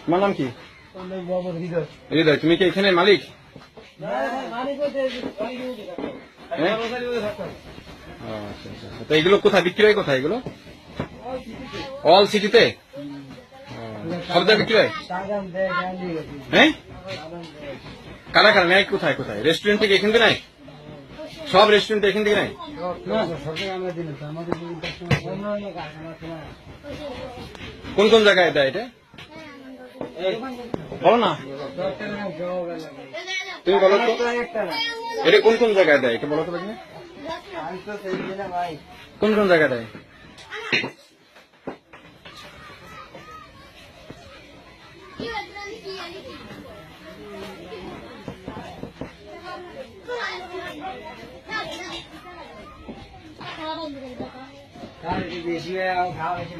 তোমার নাম কি? হৃদয়। তুমি কি এখানে মালিক? তো এগুলো কোথায় বিক্রি হয়? কোথায় এগুলো? অল সিটিতে সব জায়গায় বিক্রি হয়? হ্যাঁ, কারা কারা নেয়? কোথায় কোথায়? রেস্টুরেন্ট থেকে এখান থেকে নেয়? সব রেস্টুরেন্ট এখান থেকে নেয়? কোন কোন জায়গায় দেয় এটা? বলো না, তুমি বলো তো, এটা কোন কোন জায়গায় দেয় এটা বলো তো? কোন কোন জায়গায় দেয়? বেশি খাওয়া বেশি